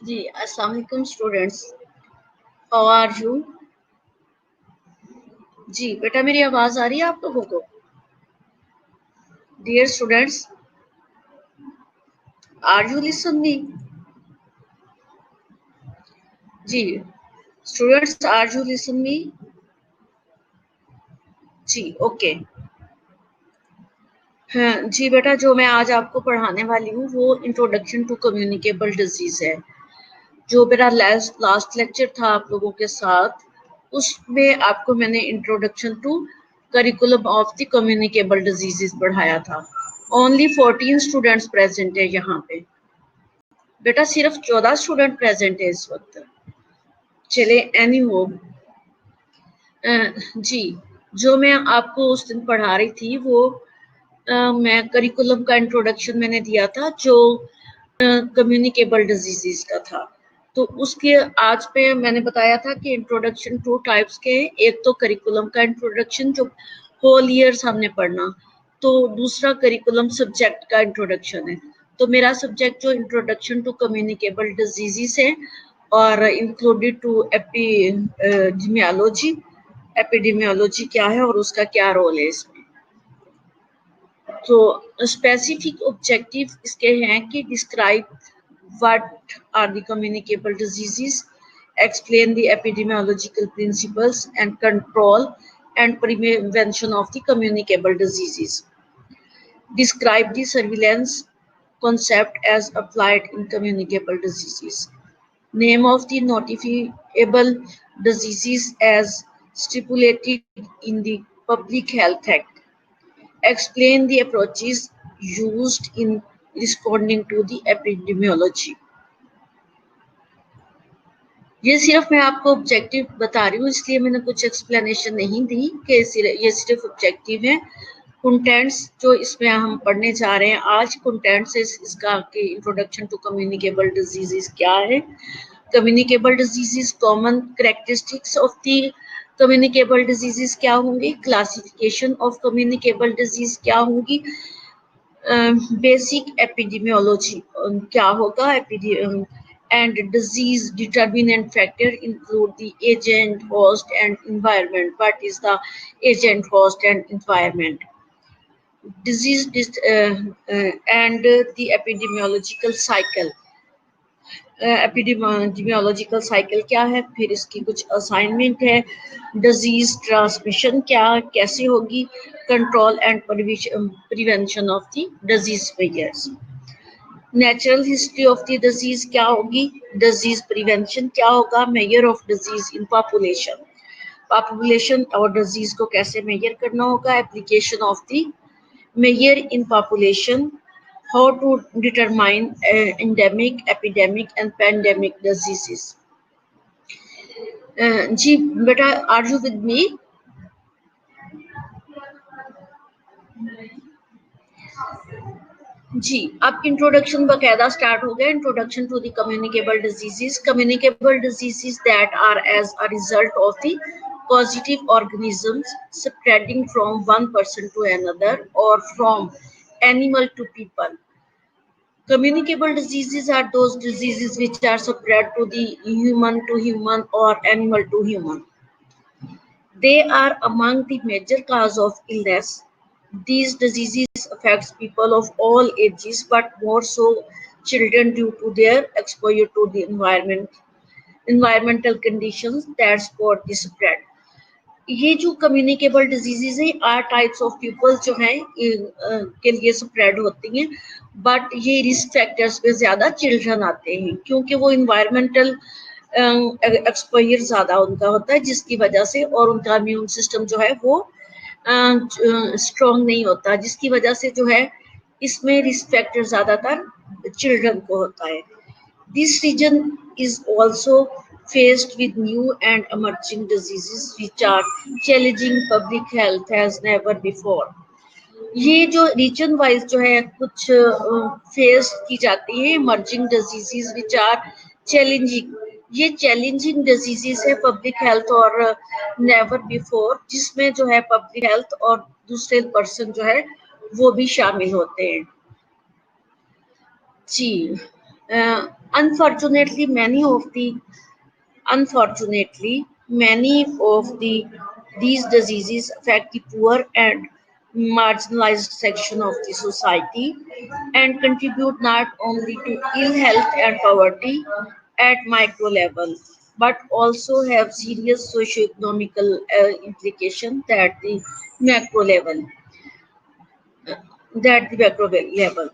जी, अस्सलाम वालेकुम students. How are you? जी बेटा, मेरी आवाज आ रही है आप लोगों को? Dear students, are you listen me? जी students, are you listen me? जी ओके। हाँ जी बेटा, जो मैं आज आपको पढ़ाने वाली हूँ वो इंट्रोडक्शन टू कम्युनिकेबल डिजीज है। जो मेरा लास्ट लेक्चर था आप लोगों के साथ, उसमें आपको मैंने introduction to curriculum of the communicable diseases पढ़ाया था। ओनली 14 स्टूडेंट्स प्रेजेंट है यहाँ पे बेटा, सिर्फ 14 स्टूडेंट प्रेजेंट है इस वक्त। चले एनी हो। जी, जो मैं आपको उस दिन पढ़ा रही थी वो मैं करिकुलम का इंट्रोडक्शन मैंने दिया था जो कम्युनिकेबल डिजीजेस का था। तो उसके आज पे मैंने बताया था कि इंट्रोडक्शन 2 टाइप्स के हैं। एक तो करिकुलम का इंट्रोडक्शन जो होल ईयर्स हमने पढ़ना, तो दूसरा करिकुलम सब्जेक्ट का इंट्रोडक्शन है। तो मेरा सब्जेक्ट जो इंट्रोडक्शन टू कम्युनिकेबल डिजीजेस है और इंक्लूडेड टू एपिडेमियोलॉजी। एपिडेमियोलॉजी क्या है और उसका क्या रोल है इसमें। तो स्पेसिफिक ऑब्जेक्टिव इसके हैं कि describe what are the communicable diseases, explain the epidemiological principles and control and prevention of the communicable diseases, describe the surveillance concept as applied in communicable diseases, name of the notifiable diseases as stipulated in the Public Health Act, explain the approaches used in responding to the epidemiology। ये सिर्फ मैं आपको objective बता रही हूँ, इसलिए मैंने कुछ एक्सप्लेनेशन नहीं दी कि ये सिर्फ ऑब्जेक्टिव है। कंटेंट्स जो इसमें हम पढ़ने जा रहे हैं आज, कंटेंट्स इसका कि इंट्रोडक्शन टू कम्युनिकेबल डिजीजेस क्या है, communicable diseases common characteristics of the communicable diseases क्या होंगी, क्लासिफिकेशन ऑफ कम्युनिकेबल डिजीज क्या होंगी, बेसिक एपिडेमियोलॉजी क्या होगा, and disease determinant factor include the agent, host and environment. What is the agent, host and environment? Disease and the epidemiological cycle। Epidemiological cycle क्या है, फिर इसकी कुछ असाइनमेंट है, डिजीज ट्रांसमिशन क्या कैसे होगी, control and prevention of the disease measures, natural history of the disease क्या होगी, डिजीज प्रिवेंशन क्या होगा, measure of disease in population, population और डिजीज को कैसे मेजर करना होगा, application of the measure in population, how to determine endemic, epidemic and pandemic diseases। जी बेटा, आर यू विद मी? जी, अब इंट्रोडक्शन बकायदा स्टार्ट हो गया। Introduction to the communicable diseases. Communicable diseases that are as a result of the positive organisms spreading from one person to another or from animal to people। Communicable diseases are those diseases which are spread to the human to human or animal to human. They are among the major cause of illness. These diseases affect people of all ages, but more so children due to their exposure to the environmental conditions that support the spread। ये जो communicable diseases है, 8 types of people जो हैं के लिए spread होती हैं, but ये रिस्क फैक्टर्स पे ज्यादा चिल्ड्रन आते हैं क्योंकि वो इन्वायरमेंटल एक्सपोजर ज्यादा उनका होता है, जिसकी वजह से, और उनका इम्यून सिस्टम जो है वो स्ट्रॉन्ग नहीं होता, जिसकी वजह से जो है इसमें रिस्क फैक्टर ज्यादातर चिल्ड्रन को होता है। This region is also faced with new and emerging diseases which are challenging public health as never before। ये जो रीजन वाइज जो है कुछ फेस की जाती है emerging diseases which are challenging. ये चैलेंजिंग डिजीजेस है पब्लिक हेल्थ और नेवर बिफोर, जिसमें जो है पब्लिक हेल्थ और दूसरे पर्सन जो है वो भी शामिल होते हैं। जी, Unfortunately, many of the these diseases affect the poor and marginalized section of the society and contribute not only to ill health and poverty at micro level but also have serious socio-economical implications at the macro level level.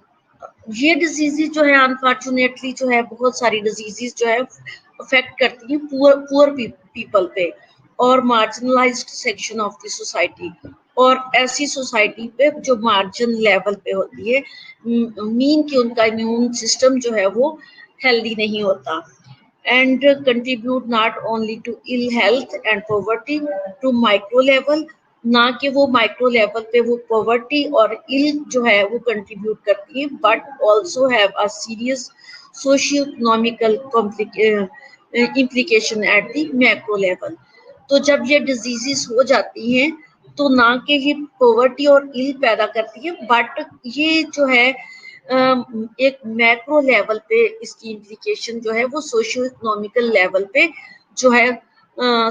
ये diseases जो है unfortunately जो है बहुत सारी diseases जो है affect करती हैं पुअर पीपल पे और marginalised section of the society और ऐसी सोसाइटी पे जो मार्जिन लेवल पे होती है मीन कि उनका इम्यून सिस्टम जो है वो हेल्दी नहीं होता and contribute not only to ill health and poverty to micro level ना कि वो माइक्रो लेवल पे वो पॉवर्टी और इल जो है वो कंट्रीब्यूट करती है but also have a serious socio economical implication at the macro level. तो जब ये डिजीजेस हो जाती हैं तो ना कि ये पॉवर्टी और इल पैदा करती है बट ये जो है एक मैक्रो लेवल पे इसकी इम्प्लीकेशन जो है वो सोशियो इकोनॉमिकल लेवल पे जो है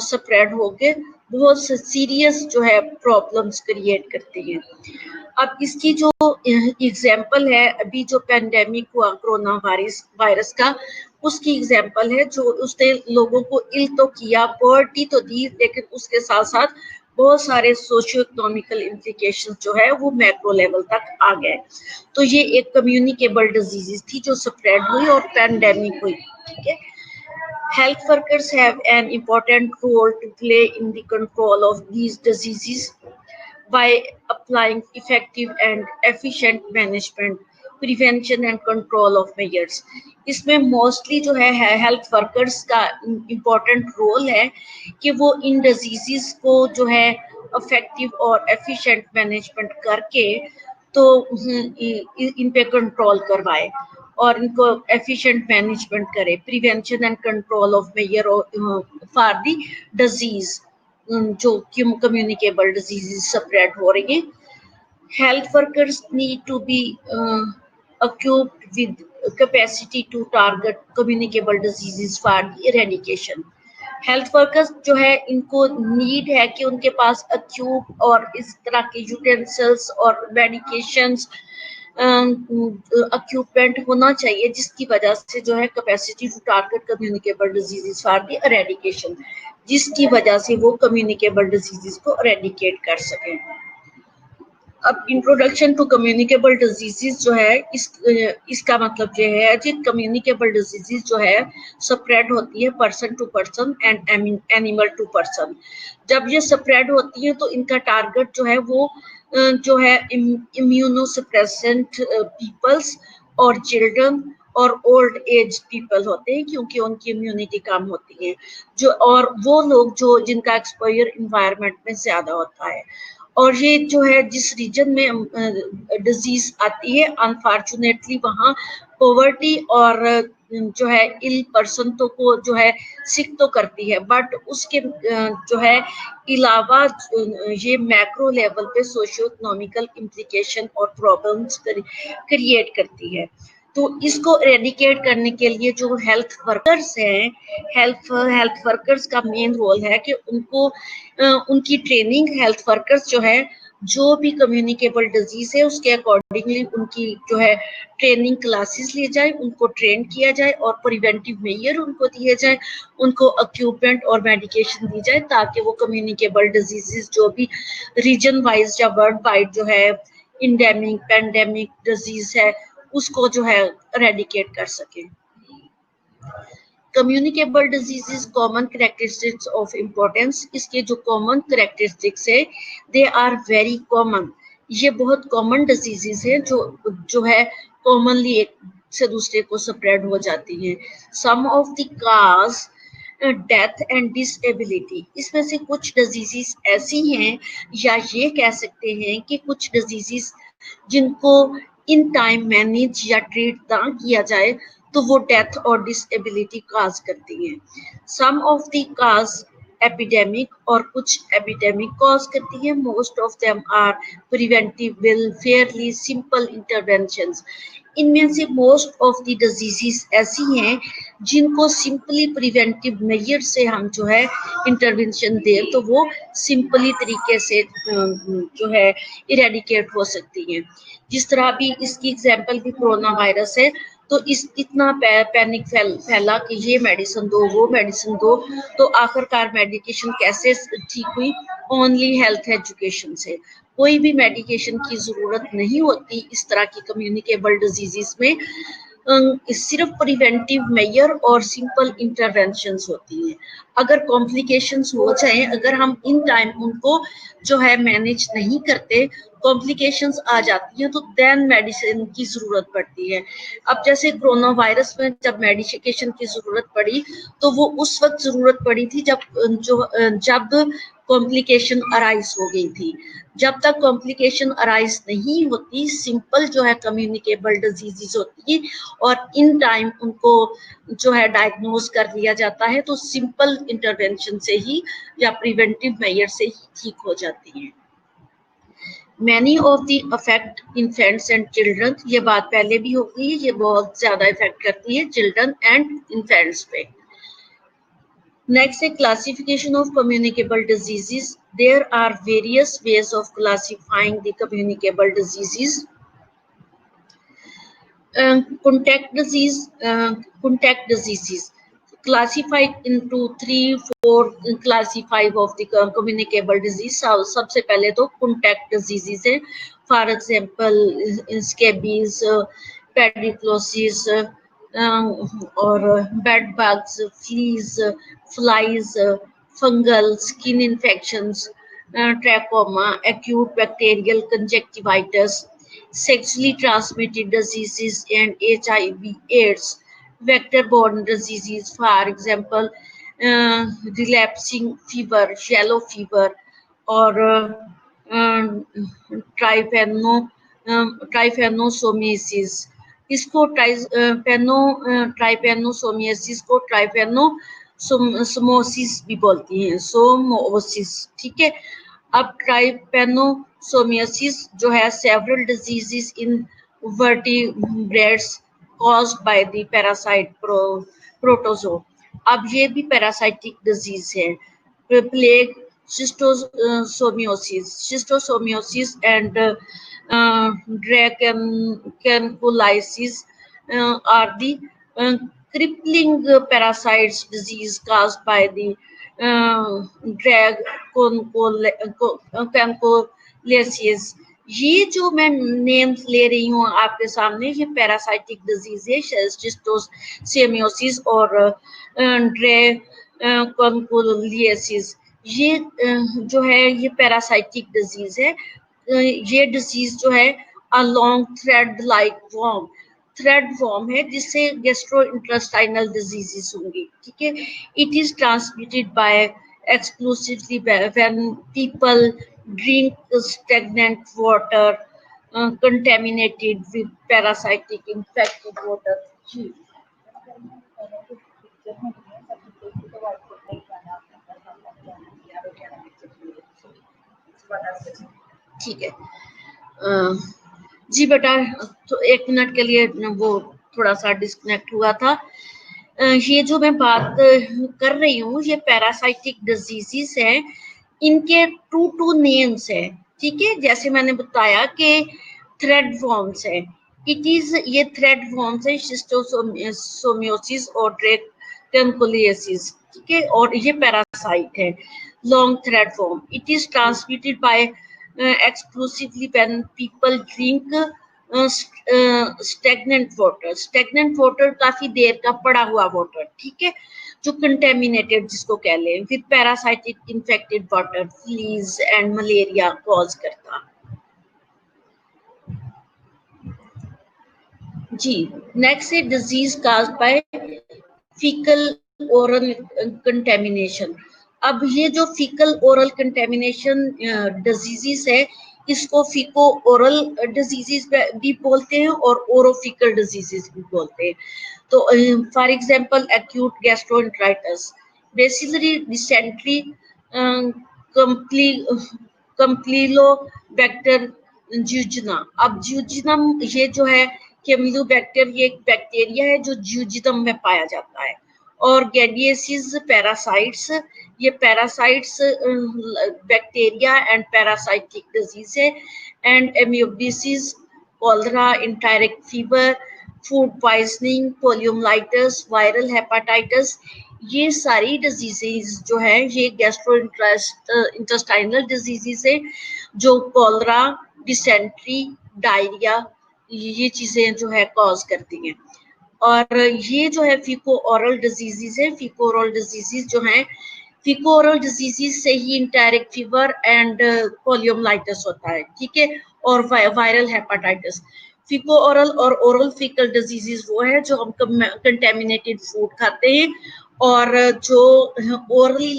स्प्रेड होके बहुत सीरियस जो है प्रॉब्लम्स क्रिएट करती हैं। अब इसकी जो एग्जाम्पल है अभी जो पेंडेमिक हुआ कोरोना वायरस का उसकी एग्जाम्पल है जो उसने लोगों को इल तो किया पॉवर्टी तो दी लेकिन उसके साथ साथ बहुत सारे सोशियो इकोनॉमिकल इम्प्लीकेशन जो है वो मैक्रो लेवल तक आ गए। तो ये एक कम्युनिकेबल डिजीज थी जो स्प्रेड हुई और पेंडेमिक हुई। ठीक है, health workers have an important role to play in the control of these diseases by applying effective and efficient management, prevention and control of measures. इसमें मोस्टली जो है हेल्थ वर्कर्स का इम्पोर्टेंट रोल है कि वो इन डिजीजेस को जो है इफेक्टिव और एफिशिएंट मैनेजमेंट करके तो इन पे कंट्रोल करवाए और इनको एफिशिएंट मैनेजमेंट करे, prevention and control of major for the disease जो कम्युनिकेबल डिजीजेस स्प्रेड हो रही है। Health workers need to be equipped with capacity to target communicable diseases for the eradication. Health workers जो है इनको नीड है कि उनके पास अक्यूब और इस तरह के यूटेंसिल्स और मेडिकेशंस इक्विपमेंट होना चाहिए जिसकी वजह से जो है capacity to target communicable diseases for the eradication, जिसकी वजह से वो कम्युनिकेबल डिजीजेस को एरेडिकेट कर सकें। अब इंट्रोडक्शन टू कम्युनिकेबल डिजीजेस जो है इसका मतलब ये है कि कम्युनिकेबल डिजीजेस जो है स्प्रेड होती है person to person and animal to person. जब ये स्प्रेड होती है तो इनका टारगेट जो है वो जो है इम्यूनोसप्रेसेंट पीपल्स और चिल्ड्रन और ओल्ड एज पीपल होते हैं क्योंकि उनकी इम्यूनिटी कम होती है जो और वो लोग जो जिनका एक्सपोजर इन्वायरमेंट में ज्यादा होता है। और ये जो है जिस रीजन में डिजीज आती है अनफॉर्चुनेटली वहाँ पॉवर्टी और जो है इल पर्सन तो को जो है सिक तो करती है बट उसके जो है अलावा ये मैक्रो लेवल पे सोशियो इकोनॉमिकल इम्प्लीकेशन और प्रॉब्लम्स क्रिएट करती है। तो इसको एरेडिकेट करने के लिए जो हेल्थ वर्कर्स हैं हेल्थ वर्कर्स का मेन रोल है कि उनको उनकी ट्रेनिंग हेल्थ वर्कर्स जो है जो भी कम्युनिकेबल डिजीज है उसके अकॉर्डिंगली उनकी जो है ट्रेनिंग क्लासेस ली जाए, उनको ट्रेन किया जाए और प्रिवेंटिव मेजर उनको दिए जाए, उनको इक्विपमेंट और मेडिकेशन दी जाए ताकि वो कम्युनिकेबल डिजीजेस जो भी रीजन वाइज या वर्ल्ड वाइड जो है इंडेमिक पेंडेमिक डिजीज है उसको जो है एरेडिकेट कर सके। Communicable diseases common characteristics of importance, इसके जो कॉमन कैरेक्टरिस्टिक्स है दे आर वेरी कॉमन, ये बहुत कॉमन डिजीजेस है जो है कॉमनली एक से दूसरे को स्प्रेड हो जाती है। Some of the cause death and disability, इसमें से कुछ डिजीजेस ऐसी हैं या ये कह सकते हैं कि कुछ डिजीजेस जिनको इन टाइम मैनेज या ट्रीट ना किया जाए तो वो डेथ और डिसेबिलिटी काज करती हैं। Some of the cause epidemic और कुछ एपिडेमिक कॉज करती है। Most of them are preventive will fairly simple interventions, इनमें से मोस्ट ऑफ द डिजीजेस ऐसी हैं जिनको सिंपली प्रिवेंटिव मेजर से हम जो है इंटरवेंशन दें तो वो सिंपली तरीके से जो है इरेडिकेट हो सकती हैं। जिस तरह भी इसकी एग्जांपल भी कोरोना वायरस है, तो इस इतना पैनिक फैला कि ये मेडिसिन दो वो मेडिसिन दो, तो आखिरकार मेडिकेशन कैसे ठीक हुई? ओनली हेल्थ एजुकेशन से। कोई भी मेडिकेशन की जरूरत नहीं होती इस तरह की कम्युनिकेबल डिजीजेस में, सिर्फ प्रिवेंटिव मेजर और सिंपल इंटरवेंशंस होती हैं। अगर कॉम्प्लिकेशंस हो जाए, अगर हम इन टाइम उनको जो है मैनेज नहीं करते, कॉम्प्लिकेशंस आ जाती हैं, तो देन मेडिसिन की जरूरत पड़ती है। अब जैसे कोरोना वायरस में जब मेडिकेशन की जरूरत पड़ी, तो वो उस वक्त जरूरत पड़ी थी जब कॉम्प्लिकेशन अराइज हो गई थी। जब तक कॉम्प्लिकेशन अराइज नहीं होती, सिंपल जो है कम्युनिकेबल डिजीजेस होती है और इन टाइम उनको जो है डायग्नोज कर लिया जाता है, तो सिंपल इंटरवेंशन से ही या प्रिवेंटिव मेजर से ही ठीक हो जाती है। Many of the affect infants and children, ये बात पहले भी हो गई है, ये बहुत ज्यादा इफेक्ट करती है चिल्ड्रन एंड इन्फेंट्स पे। Next, a classification of communicable diseases. There are various ways of classifying the communicable diseases. Contact diseases classified into 3-4 classify of the communicable disease. सबसे पहले तो contact diseases है, for example scabies, pediculosis, और bed bugs, fleas, flies, fungal skin infections, trachoma, acute bacterial conjunctivitis, sexually transmitted diseases and HIV/AIDS, vector-borne diseases, for example, relapsing fever, yellow fever, or ट्राइफेनोसोमियासिस। इसको ट्राइफेनोसोमियासिस को ट्राइफेनोसोमोसिस भी बोलती हैं, सोमोसिस, ठीक है। अब ट्राइपेनोसोमियासिस जो है several diseases in vertebrates caused by the parasite protozoa. अब ये भी पैरासाइटिक डिजीज है। Plague, schistosomiasis and dracunculiasis are the crippling parasites disease caused by the dracunculiasis. ये जो मैं नेम्स ले रही हूँ आपके सामने, ये पैरासाइटिक डिजीज है, शिस्टोसेमियोसिस और ड्रैकुलियासिस। ये जो है ये पैरासाइटिक डिजीज है। ये डिजीज जो है a long thread like worm, thread worm है जिससे गैस्ट्रोइंटेस्टाइनल डिजीजेस होंगी, ठीक है। It is transmitted by exclusively when people drink stagnant water contaminated with parasitic infected water. ठीक है जी बेटा, तो 1 मिनट के लिए वो थोड़ा सा डिस्कनेक्ट हुआ था। ये जो मैं बात कर रही हूँ ये पैरासाइटिक डिजीजेस है, इनके टू नेम्स है, ठीक है। जैसे मैंने बताया कि थ्रेड वॉर्म्स है, इट इज ये थ्रेड वॉर्म्स है, शिस्टोसोमियोसिस और ड्रैकुलियासिस, ठीक है। और ये पैरासाइट है long thread worm. It is transmitted by exclusively when people drink stagnant water, काफी देर का पड़ा हुआ वाटर, ठीक है, जो कंटेमिनेटेड जिसको कह लें, with parasitic infected water, fleas and malaria cause करता। जी नेक्स्ट है disease caused by faecal oral contamination. अब ये जो फीकल ओरल कंटेमिनेशन डिजीजेस है, इसको फीको ओरल डिजीजेस भी बोलते हैं और ओरोफिकल डिजीजेस भी बोलते हैं। तो for example acute gastroenteritis, bacillary dysentery, campylobacter jejuni. अब ज्यूजिनम ये जो है कैमिलोबैक्टर ये एक बैक्टीरिया है जो ज्यूजिदम में पाया जाता है। और गैडिएसिस पैरासाइट्स, ये parasites bacteria and parasitic disease है। And amoebiasis, cholera, enteric fever, food poisoning, poliomyelitis, viral hepatitis, ये सारी डिजीजेज जो है ये गैस्ट्रो इंटेस्टाइनल डिजीजेज है जो कॉलरा, डिसेंट्री, डायरिया ये चीजें जो है कॉज करती हैं। और ये जो है फीको ओरल डिजीजेज है। फीको ओरल डिजीजेज जो है, फीको ओरल डिजीजेज से ही इंटायरेक्ट फीवर एंड पोलियोमाइलिटिस होता है, ठीक है, और वायरल हेपाटाइटिस। फीको ओरल और ओरल फीकल डिजीजेज वो है जो हम कंटेमिनेटेड फूड खाते हैं और जो ओरली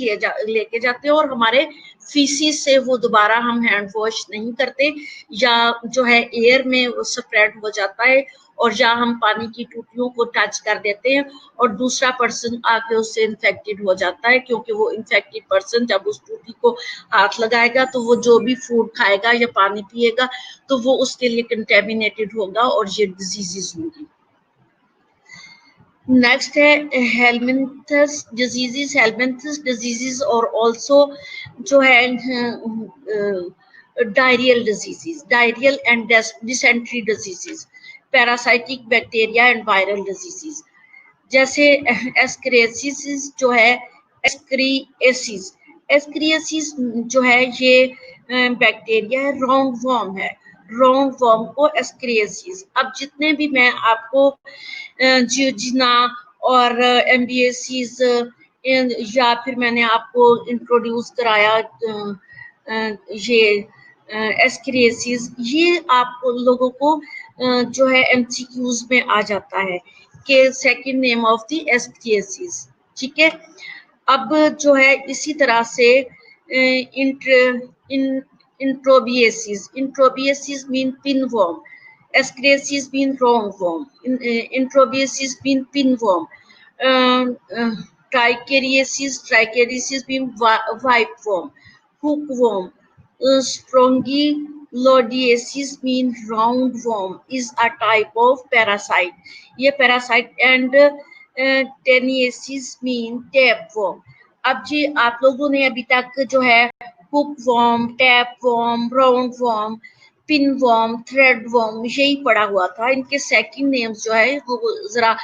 लेके जाते हैं और हमारे फीसिस से वो दोबारा हम हैंड वॉश नहीं करते, या जो है एयर में वो स्प्रेड हो जाता है, और या हम पानी की टूटियों को टच कर देते हैं और दूसरा पर्सन आके उससे इन्फेक्टेड हो जाता है, क्योंकि वो इन्फेक्टेड पर्सन जब उस टूटी को हाथ लगाएगा तो वो जो भी फूड खाएगा या पानी पिएगा तो वो उसके लिए कंटेमिनेटेड होगा और ये डिजीजेस होंगी। नेक्स्ट है हेलमिंथस डिजीजेस। हेलमिंथस डिजीजेस और ऑल्सो जो है diarrhoeal diseases, diarrhoeal and dysentery diseases, parasitic bacteria and viral diseases. जैसे एस्क्रियासिस जो है, एस्क्रियासिस, एस्क्रियासिस जो है ये बैक्टीरिया है, राउंड वॉर्म है, राउंड वॉर्म को एस्क्रियासिस। अब जितने भी मैं आपको जियोजिना और एम्बियसिस या फिर मैंने आपको इंट्रोड्यूस कराया ये एस्क्रियासिस, ये आप लोगों को जो है एमसीक्यूज में आ जाता है कि second name of the ascariasis, ठीक है। अब जो है इसी तरह से enterobiasis, enterobiasis mean pinworm, ascariasis mean roundworm, enterobiasis mean pinworm, trichuriasis, trichuriasis mean whipworm, hookworm. Strongyloidiasis mean roundworm is a type of parasite. ये parasite and teniasis mean tapeworm. अब जी आप लोगों ने अभी तक जो है hookworm, tapeworm, roundworm, पिनवॉर्म, थ्रेडवॉर्म यही पड़ा हुआ था। इनके सेकंड नेम्स जो है वो जरा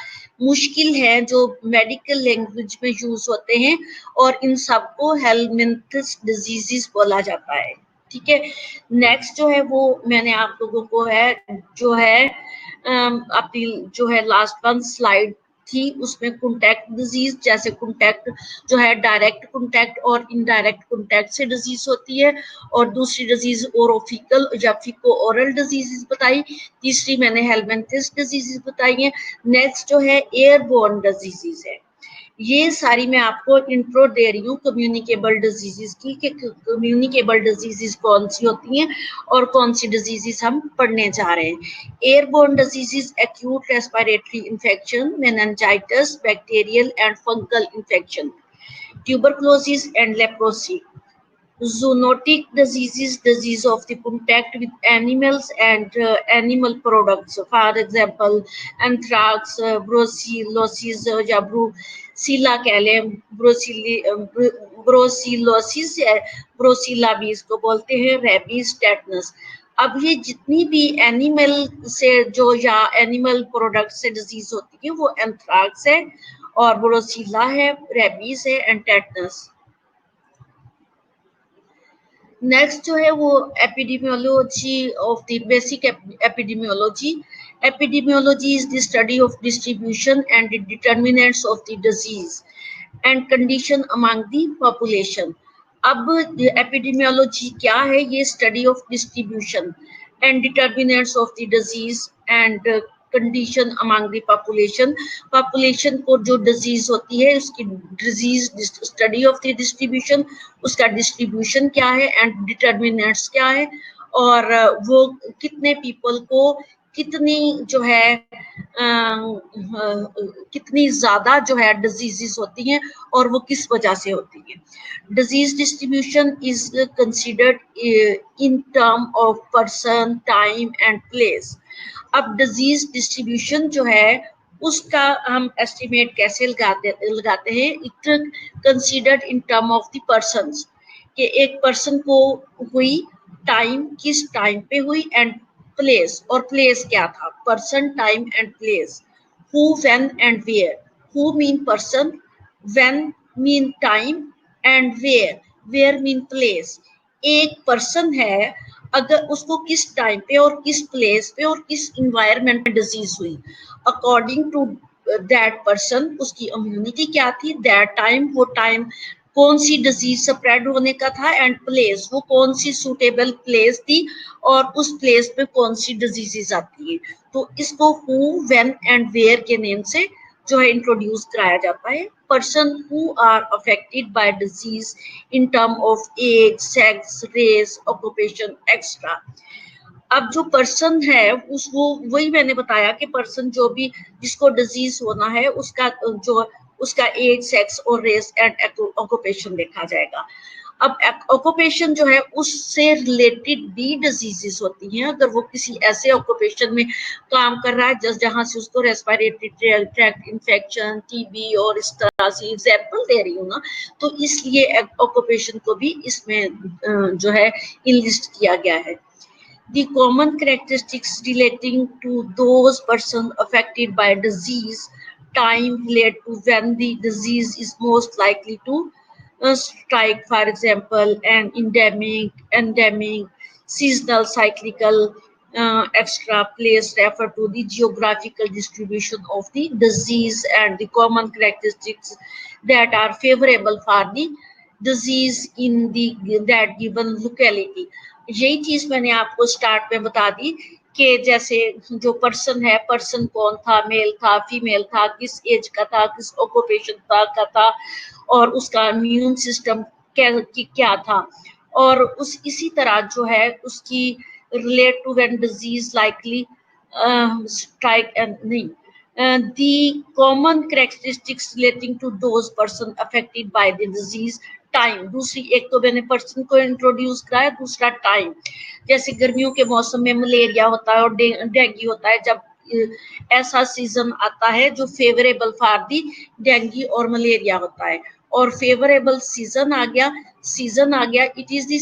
मुश्किल है जो मेडिकल लैंग्वेज में यूज होते हैं, और इन सबको हेलमिंथस डिजीजेस बोला जाता है, ठीक है। नेक्स्ट जो है वो मैंने आप लोगों को है जो है अपनी जो है लास्ट वन स्लाइड थी उसमें कॉन्टैक्ट डिजीज, जैसे कॉन्टैक्ट जो है डायरेक्ट कॉन्टैक्ट और इनडायरेक्ट कॉन्टैक्ट से डिजीज होती है, और दूसरी डिजीज ओरोफिकल या फिको ओरल डिजीजेस बताई, तीसरी मैंने हेलमिंथस डिजीजेस बताई है। नेक्स्ट जो है एयरबोर्न डिजीजेस है। ये सारी मैं आपको इंट्रो दे रही हूँ कम्युनिकेबल डिजीजेस की, कि कम्युनिकेबल डिजीजेस कौन सी होती हैं और कौन सी डिजीजेस हम पढ़ने जा रहे हैं। Airborne diseases, acute respiratory infection, meningitis, bacterial and fungal infection, tuberculosis and leprosy. Zoonotic diseases, disease of the contact with animals and animal products. For example, anthrax, brucellosis या ब्रूसीला कह लें, ब्रोसिलोसिस है, ब्रोसीला भी इसको बोलते हैं, रेबीज, टेटनस। अब ये जितनी भी एनिमल से जो या एनिमल प्रोडक्ट से डिजीज होती है वो एंथ्राक्स है और ब्रोसीला है, रेबीज है एंड टेटनस। नेक्स्ट जो है वो epidemiology of the basic epidemiology. Epidemiology is the study of distribution and the determinants of the disease and condition among the population. अब एपिडेमियोलॉजी क्या है? ये study of distribution and determinants of the disease and condition among the population. Population को जो disease होती है उसकी disease study of the distribution, उसका डिस्ट्रीब्यूशन क्या है एंड डिटर्मिनेंट्स क्या है, और वो कितने पीपल को कितनी जो है कितनी ज्यादा जो है डिजीजेस होती हैं और वो किस वजह से होती है। Disease distribution is considered in term of person, time and place. अब डिजीज डिस्ट्रीब्यूशन जो है उसका हम एस्टिमेट कैसे लगाते हैं, it considered in term of the persons, कि एक पर्सन को हुई, टाइम किस टाइम पे हुई, एंड प्लेस, और प्लेस क्या था, person, time and place, who, when and where. Who mean person, when mean time and where mean place. एक पर्सन है, अगर उसको किस टाइम पे और किस प्लेस पे और किस इन्वायरमेंट में डिजीज हुई, अकॉर्डिंग टू दैट पर्सन उसकी इम्यूनिटी क्या थी, दैट टाइम, वो टाइम कौन सी डिजीज स्प्रेड होने का था, एंड प्लेस, वो कौन सी सूटेबल प्लेस थी और उस प्लेस पे कौन सी डिजीजेस आती है। तो इसको हु, व्हेन एंड वेयर के नेम से जो है इंट्रोड्यूस कराया जाता है। Person who are affected by disease in term of age, sex, race, occupation extra. अब जो पर्सन है उसको, वही मैंने बताया कि पर्सन जो भी जिसको डिजीज होना है उसका जो उसका एज, सेक्स और रेस एंड ऑक्यूपेशन देखा जाएगा। अब ऑक्यूपेशन जो है उससे रिलेटेड भी डिजीजेस होती हैं, अगर वो किसी ऐसे ऑक्यूपेशन में काम कर रहा है जस्ट जहां से उसको रेस्पिरेटरी ट्रैक्ट इन्फेक्शन, टीबी और इस तरह से एग्जाम्पल दे रही हूँ ना, तो इसलिए ऑक्यूपेशन को भी इसमें जो है इनलिस्ट किया गया है। The common characteristics relating to those persons affected by disease, time related to when the disease is most likely to strike, for example, an endemic, seasonal, cyclical, extra place refer to the geographical distribution of the disease and the common characteristics that are favorable for the disease in the that given locality। यही चीज मैंने आपको start में बता दी कि जैसे जो person है, पर्सन कौन था, मेल था, फीमेल था, किस एज का था, किस ऑक्यूपेशन का था और उसका इम्यून सिस्टम क्या था, और उस इसी तरह जो है उसकी relate to when disease likely strike and नहीं, the common characteristics relating to those person affected by the disease, time, दूसरी एक तो मैंने पर्सन को इंट्रोड्यूस कराया, दूसरा टाइम। जैसे गर्मियों के मौसम में मलेरिया होता है और डेंगू होता है, जब ऐसा सीजन आता है जो फेवरेबल फॉर दी डेंगू और मलेरिया होता है, और फेवरेबल सीजन आ गया, it is the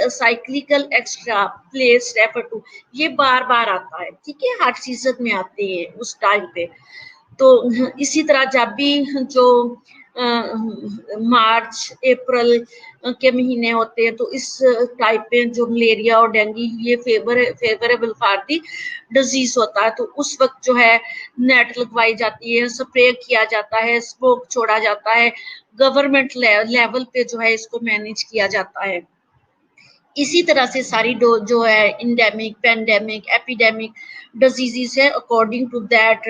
cyclical extra place refer to, ये बार बार आता है, ठीक है, हर सीजन में आते हैं उस टाइम पे। तो इसी तरह जब भी जो मार्च अप्रैल के महीने होते हैं तो इस टाइप में जो मलेरिया और डेंगू ये फेवरेबल फॉर दी डिजीज होता है, तो उस वक्त जो है नेट लगवाई जाती है, स्प्रे किया जाता है, स्मोक छोड़ा जाता है, गवर्नमेंट लेवल पे जो है इसको मैनेज किया जाता है। इसी तरह से सारी जो है इंडेमिक, पेंडेमिक, एपिडेमिक डिजीजेस है, according to that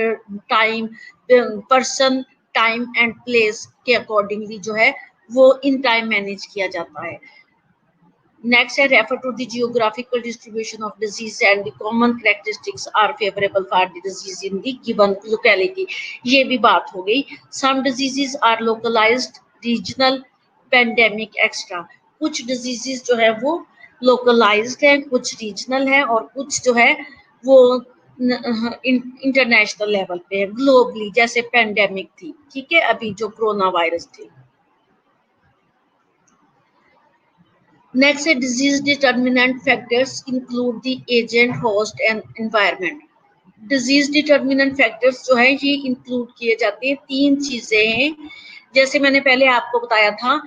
time, person, time and place के अकॉर्डिंगली जो है वो इन टाइम मैनेज किया जाता है। नेक्स्ट है refer to the geographical distribution of disease and the common characteristics are favourable for the disease in the given locality. ये भी बात हो गई। Some diseases are localised, regional, pandemic extra. कुछ डिजीजेस जो है वो लोकलाइज्ड है, कुछ रीजनल है और कुछ जो है वो इंटरनेशनल लेवल पे है, ग्लोबली, जैसे पेंडेमिक थी, ठीक है, अभी जो कोरोना वायरस थी। Next, disease determinant factors include the agent, host and environment. Disease determinant factors जो है ये इंक्लूड किए जाते हैं, तीन चीजें हैं, जैसे मैंने पहले आपको बताया था,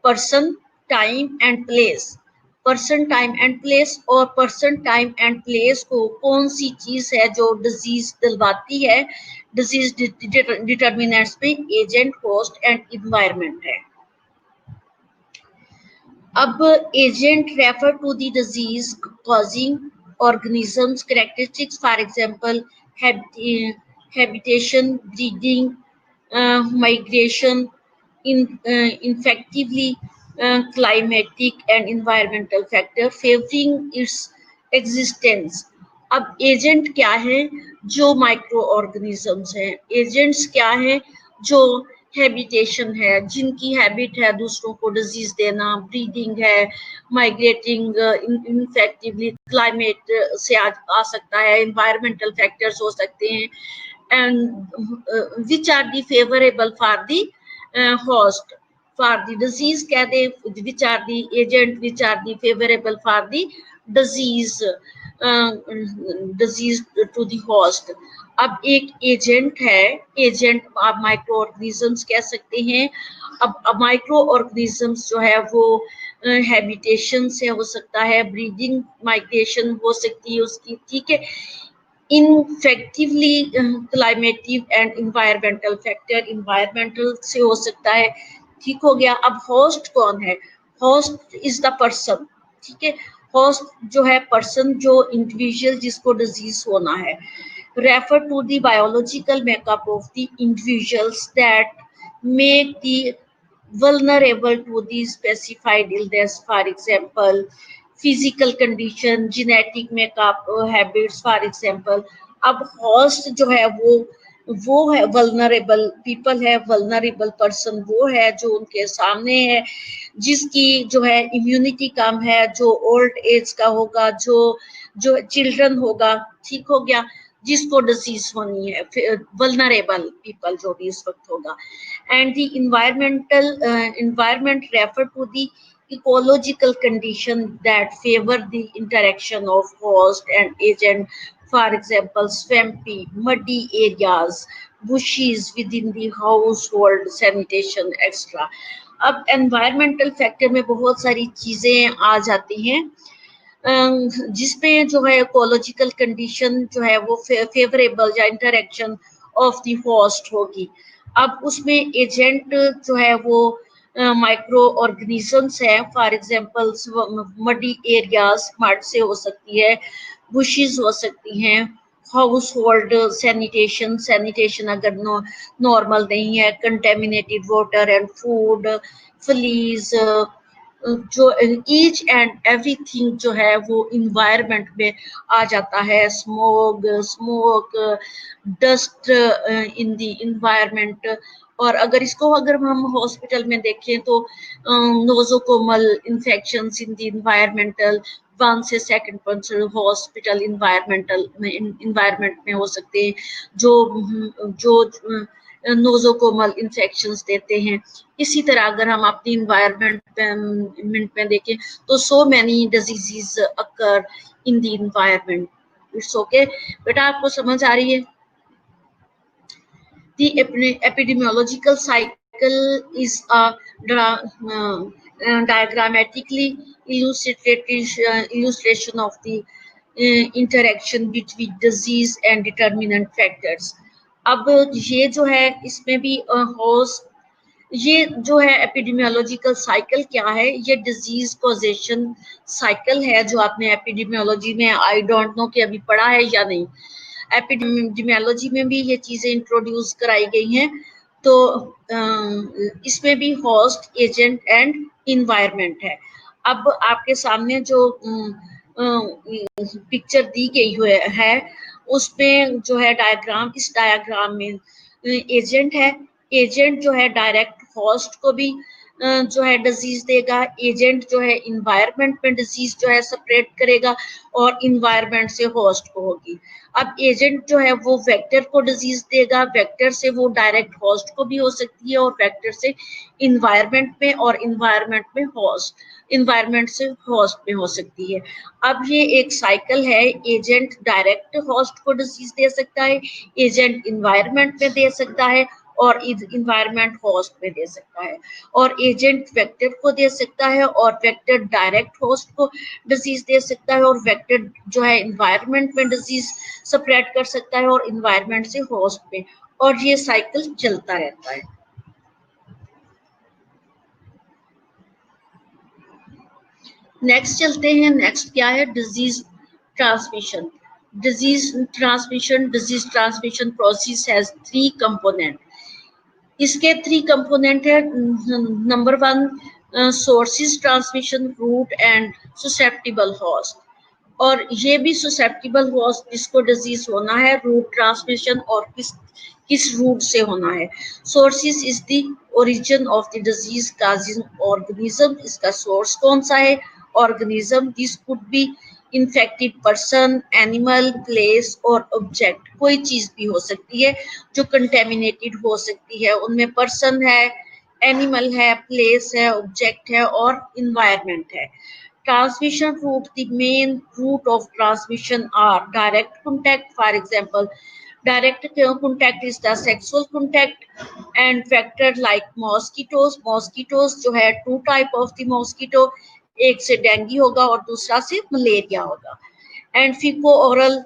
person, time and place. Person, time and place, और पर्सन, टाइम एंड प्लेस को कौन सी चीज है जो डिजीज दिलवाती है, डिजीज डिटर्मिनेंट्स में एजेंट, होस्ट एंड इन्वायरमेंट है। अब agent refer to the disease causing organisms characteristics, for example habitation, breeding, migration, infectively, climatic and environmental factor favoring its existence अब एजेंट क्या है? जो माइक्रो ऑर्गेनिजम्स हैं। एजेंट्स क्या है? जो हैबिटेशन है, जिनकी हैबिट है दूसरों को डिजीज देना, ब्रीडिंग है, माइग्रेटिंग इनफेक्टिवली, क्लाइमेट से आ सकता है, एनवायरमेंटल फैक्टर्स हो सकते हैं, and which are the favourable for the host for the disease कह दे, which are the agent which are the favorable for the disease disease to the host. अब एक एजेंट है, एजेंट आप माइक्रो ऑर्गेनिजम्स कह सकते हैं। अब माइक्रो ऑर्गेनिजम्स जो है वो हैबिटेशन से हो सकता है, ब्रीडिंग माइग्रेशन हो सकती है उसकी, ठीक है, इनफेक्टिवली क्लाइमेटिव एंड इन्वायरमेंटल फैक्टर, इन्वायरमेंटल से हो सकता है, ठीक हो गया। अब होस्ट कौन है? होस्ट इज द पर्सन, ठीक है। होस्ट जो है पर्सन, जो इंडिविजुअल जिसको डिजीज होना है। Refer to the biological makeup of the individuals that make the vulnerable to the specified illness, for example physical condition, genetic makeup, habits, for example। अब host जो है वो है vulnerable people, है vulnerable person, वो है जो उनके सामने है, जिसकी जो है इम्यूनिटी कम है, जो ओल्ड एज का होगा, जो चिल्ड्रन होगा, ठीक हो गया, जिसको डिजीज होनी है, वल्नरेबल पीपल जो भी इस वक्त होगा। And the environment refer to the ecological condition that favor the interaction of host and agent, for example swampy, muddy areas, bushes within the household, sanitation, etc। अब एनवायरमेंटल फैक्टर में बहुत सारी चीजें आ जाती हैं, जिसमें जो है इकोलॉजिकल कंडीशन जो है वो फेवरेबल या इंटरेक्शन ऑफ द होस्ट होगी। अब उसमें एजेंट जो है वो माइक्रो ऑर्गेनिजम्स है, for example muddy areas, mud से हो सकती है, बुशेस हो सकती हैं, हाउस होल्ड सैनिटेशन, सैनिटेशन अगर नॉर्मल नहीं है, contaminated water and food, fleas, जो ईच एंड एवरीथिंग जो है वो इन्वायरमेंट में आ जाता है, smoke, dust in the environment. और अगर हम हॉस्पिटल में देखें तो नोजोकोमल इंफेक्शंस इन द इन्वायरमेंटल 1 से 2 हॉस्पिटल इन्वायरमेंट में हो सकते हैं, जो नोजोकोमल इंफेक्शंस देते हैं। इसी तरह अगर हम अपनी इन्वायरमेंट में देखें तो सो many diseases occur in the environment. It's okay बेटा, आपको समझ आ रही है? The epidemiological cycle is a diagrammatically illustration of the interaction between disease and determinant factors। अब ये जो है इसमें भी होस्ट, ये जो है एपिडेमियोलॉजिकल साइकिल क्या है? ये डिजीज कॉजेशन साइकिल है, जो आपने एपिडेमियोलॉजी में आई डोंट नो कि अभी पढ़ा है या नहीं। एपिडेमियोलॉजी में भी ये चीजें इंट्रोड्यूस कराई गई हैं। तो इसमें भी होस्ट, एजेंट एंड इन्वायरमेंट है। अब आपके सामने जो पिक्चर दी गई है उसमें जो है डायग्राम, इस डायग्राम में एजेंट है। एजेंट जो है डायरेक्ट होस्ट को भी जो है डिजीज देगा, एजेंट जो है इन्वायरमेंट में डिजीज जो है सेपरेट करेगा, और इन्वायरमेंट से होस्ट को होगी। अब एजेंट जो है वो वेक्टर को डिजीज देगा, वेक्टर से वो डायरेक्ट होस्ट को भी हो सकती है, और वेक्टर से इन्वायरमेंट में, और इन्वायरमेंट में होस्ट, इन्वायरमेंट से होस्ट में हो सकती है। अब ये एक साइकिल है, एजेंट डायरेक्ट होस्ट को डिजीज दे सकता है, एजेंट इन्वायरमेंट में दे सकता है, और इन्वायरमेंट होस्ट में दे सकता है, और एजेंट वेक्टर को दे सकता है, और वेक्टर डायरेक्ट होस्ट को डिजीज दे सकता है, और वेक्टर जो है इन्वायरमेंट में डिजीज स्प्रेड कर सकता है, और इन्वायरमेंट से होस्ट में, और ये साइकिल चलता रहता है। नेक्स्ट चलते हैं। नेक्स्ट क्या है? Disease transmission. Disease transmission process has 3 component. इसके 3 कंपोनेंट है। Number 1 sources transmission, route and susceptible host. और ये भी susceptible होस्ट जिसको डिजीज होना है रूट ट्रांसमिशन और किस रूट से होना है। Sources is the origin of the disease causing organism, इसका सोर्स कौन सा है, organism. This could be infected person, animal, place और ऑब्जेक्ट, कोई चीज भी हो सकती है जो कंटेमिनेटेड हो सकती है, उनमें पर्सन है, एनिमल है, प्लेस है, ऑब्जेक्ट है और इन्वायरमेंट है। Transmission route, the main route of transmission are direct contact, for example, direct contact is the sexual contact, and factor like mosquitoes जो है two type of the mosquito, एक से dengue होगा और दूसरा से मलेरिया होगा। And fecal oral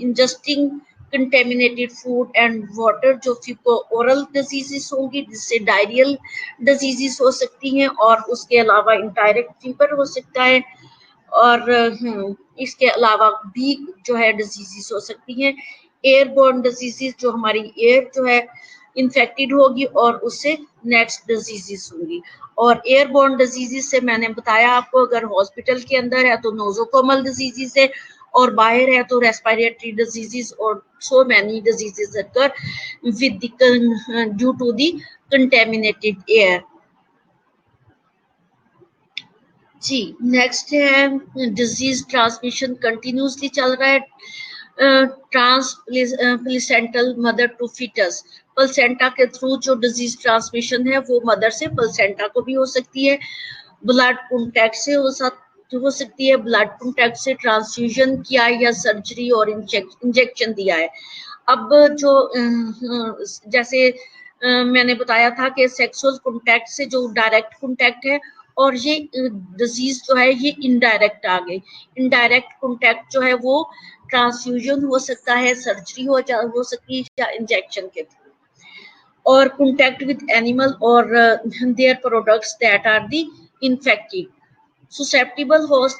ingesting contaminated food and water, जो fecal oral diseases होंगी जिससे डायरियल डिजीजेस हो सकती हैं, और उसके अलावा इनडायरेक्ट फीवर हो सकता है, और इसके अलावा भी जो है डिजीजेस हो सकती हैं। एयरबोर्न डिजीजेस जो हमारी एयर जो है इन्फेक्टेड होगी और उससे नेक्स्ट डिजीजेस होंगी। और एयरबोर्न डिजीजेस से मैंने बताया आपको, अगर हॉस्पिटल के अंदर है तो नोजोकोमल डिजीजेस है, और बाहर है तो रेस्पिरेटरी डिजीजेस और so many diseases occur with due to the contaminated air. जी नेक्स्ट है डिजीज ट्रांसमिशन कंटिन्यूसली चल रहा है, placental mother to foetus, placenta के थ्रू जो डिजीज ट्रांसमिशन है वो मदर से प्लेसेंटा को भी हो सकती है। ब्लड कॉन्टैक्ट से हो सकती है, ब्लड कॉन्टैक्ट से ट्रांसफ्यूजन किया या सर्जरी और इंजेक्शन दिया है। अब जो जैसे मैंने बताया था कि सेक्सुअल कॉन्टैक्ट से जो डायरेक्ट कॉन्टैक्ट है, और ये डिजीज जो है ये इनडायरेक्ट आ गई। इनडायरेक्ट कॉन्टैक्ट जो है वो ट्रांसफ्यूजन हो सकता है, सर्जरी हो सकती है या इंजेक्शन के थ्रू, और कॉन्टैक्ट विद एनिमल और their products that are the infected. Susceptible host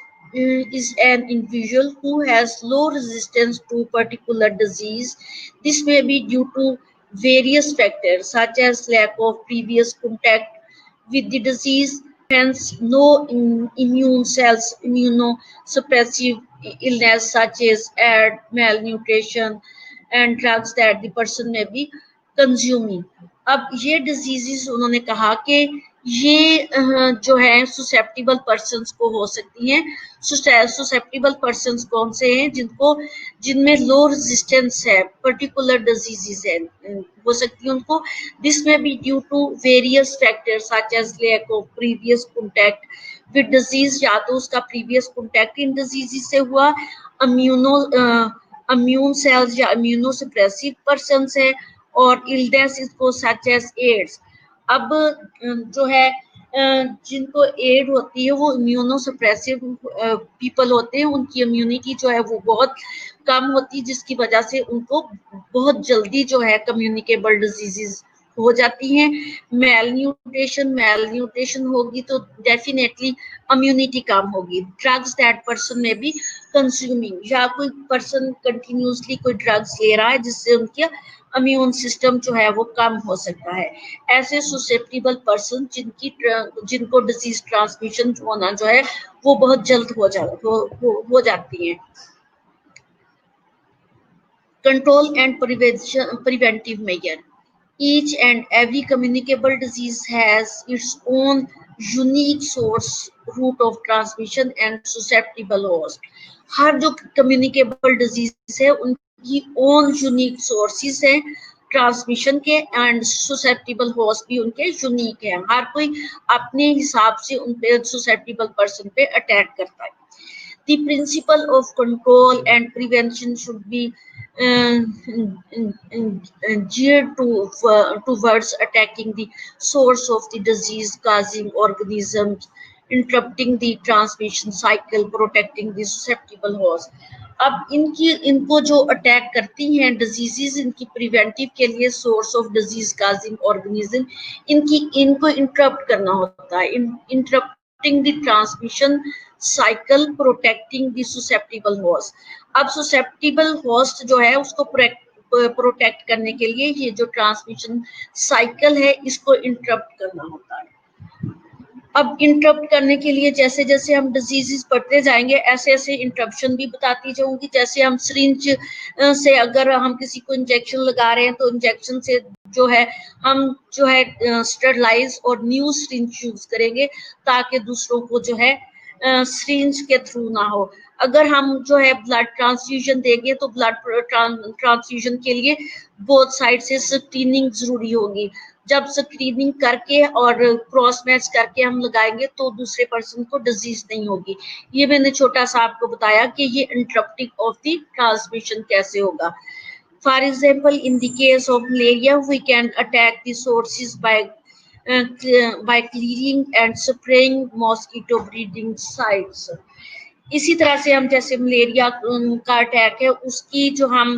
is an individual who has low resistance to particular disease. This may be due to various factors such as lack of previous contact with the disease, hence no immune cells, immunosuppressive illness such as malnutrition, and drugs that the person may be consuming. अब ये diseases उन्होंने कहा कि ये जो है सुसेप्टिबल persons को हो सकती हैं। सुसेप्टिबल पर्सन्स कौन से हैं, जिनमें लो रेजिस्टेंस है, पर्टिकुलर डिजीजेस है हो सकती है उनको। दिस में be due to various factors such as lack of previous contact with disease, या तो उसका प्रीवियस कॉन्टैक्ट इन डिजीजेस से हुआ, इम्यून सेल्स या इम्यूनोसप्रेसिव पर्सन्स है, और इलनेस इसको सच एज एड्स। अब जो है जिनको एड होती है वो इम्यूनोसप्रेसिव पीपल होते हैं, उनकी इम्यूनिटी जो है वो बहुत कम होती है, जिसकी वजह से उनको बहुत जल्दी जो है कम्युनिकेबल डिजीजेस हो जाती हैं। मैलन्यूट्रिशन होगी तो डेफिनेटली इम्यूनिटी कम होगी। ड्रग्स दैट पर्सन में बी कंज्यूमिंग, या कोई पर्सन कंटिन्यूसली कोई ड्रग्स ले रहा है जिससे उनकी इम्यून सिस्टम जो है वो कम हो सकता है। ऐसे सुसेप्टिबल पर्सन जिनको डिजीज ट्रांसमिशन होना जो है वो बहुत जल्द हो जाती है। Control and preventive measure, each and every communicable disease has its own unique source, route of transmission and susceptible host. हर जो communicable disease है उनकी own unique sources है ट्रांसमिशन के, एंड susceptible host भी उनके यूनिक है। हर कोई अपने हिसाब से उन पे susceptible person पे अटैक करता है। The principle of control and prevention should be geared towards attacking the source of the disease causing organisms, interrupting the transmission cycle, protecting the susceptible host. अब इनको जो अटैक करती हैं डिजीजेस, इनकी preventive के लिए source of disease causing organism, इनको interrupt करना होता है। Interrupting the transmission cycle, protecting the susceptible host. अब susceptible host जो है उसको प्रोटेक्ट करने के लिए ये जो ट्रांसमिशन साइकिल है इसको इंटरप्ट करना होता है। अब इंटरप्ट करने के लिए जैसे जैसे हम डिजीजेस पढ़ते जाएंगे ऐसे ऐसे इंटरप्शन भी बताती जाऊंगी। जैसे हम सिरिंज से अगर हम किसी को इंजेक्शन लगा रहे हैं तो इंजेक्शन से जो है हम जो है स्टरलाइज और न्यू सिरिंज यूज करेंगे ताकि दूसरों को जो है सिरिंज के थ्रू ना हो। अगर हम जो है ब्लड ट्रांसफ्यूजन देंगे तो ब्लड ट्रांसफ्यूजन के लिए बोथ साइड से स्क्रीनिंग जरूरी होगी। जब स्क्रीनिंग करके और क्रॉस मैच करके हम लगाएंगे तो दूसरे पर्सन को डिजीज नहीं होगी। ये मैंने छोटा सा आपको बताया कि ये इंटरप्टिंग ऑफ द ट्रांसमिशन कैसे होगा। For example in the case of malaria we can attack the sources by clearing and spraying mosquito breeding sites। इसी तरह से हम जैसे मलेरिया का अटैक है उसकी जो हम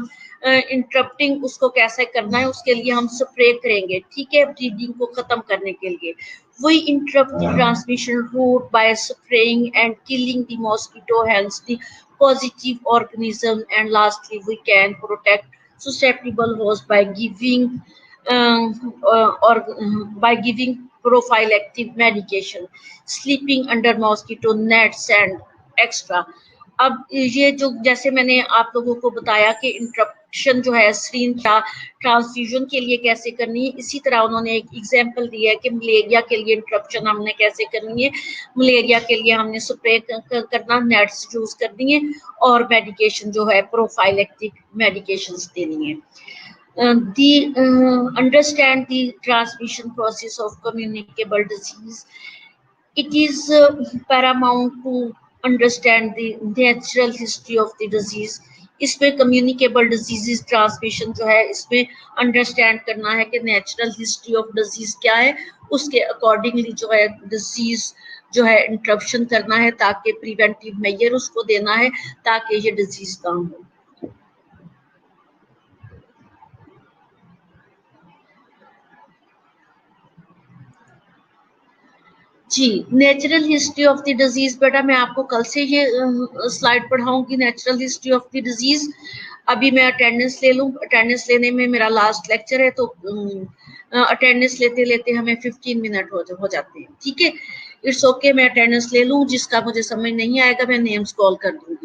इंटरप्टिंग उसको कैसे करना है उसके लिए हम स्प्रे करेंगे, ठीक है, ब्रीडिंग को खत्म करने के लिए। We interrupt the transmission route by spraying and killing the mosquito, hence the positive organism. And lastly, we can protect susceptible hosts by giving or by giving prophylactic medication, sleeping under mosquito nets and extra. अब ये जो जैसे मैंने आप लोगों को बताया कि इंटरप्शन जो है स्क्रीन ट्रांसफ्यूजन के लिए कैसे करनी है, इसी तरह उन्होंने एक एग्जांपल दिया है कि मलेरिया के लिए इंटरप्शन हमने कैसे करनी है। मलेरिया के लिए हमने स्प्रे करना, नेट्स यूज करनी है और मेडिकेशन जो है प्रोफाइलेक्टिक मेडिकेशंस देनी है। Understand the transmission process of communicable disease. It is paramount to understand the natural history of the disease। इसमें कम्युनिकेबल डिजीज ट्रांसमिशन जो है इसमें अंडरस्टैंड करना है कि नेचुरल हिस्ट्री ऑफ डिजीज क्या है, उसके अकॉर्डिंगली जो है डिजीज जो है इंटरप्शन करना है ताकि प्रिवेंटिव मेजर उसको देना है ताकि ये डिजीज ना हो। जी, natural history of the disease बेटा मैं आपको कल से ये स्लाइड पढ़ाऊंगी natural history of the disease. अभी मैं अटेंडेंस ले लूं, अटेंडेंस लेने में मेरा लास्ट लेक्चर है तो अटेंडेंस लेते लेते हमें 15 मिनट हो जाते हैं, ठीक है। इट्स ओके, मैं अटेंडेंस ले लूं, जिसका मुझे समझ नहीं आएगा मैं नेम्स कॉल कर दूंगी।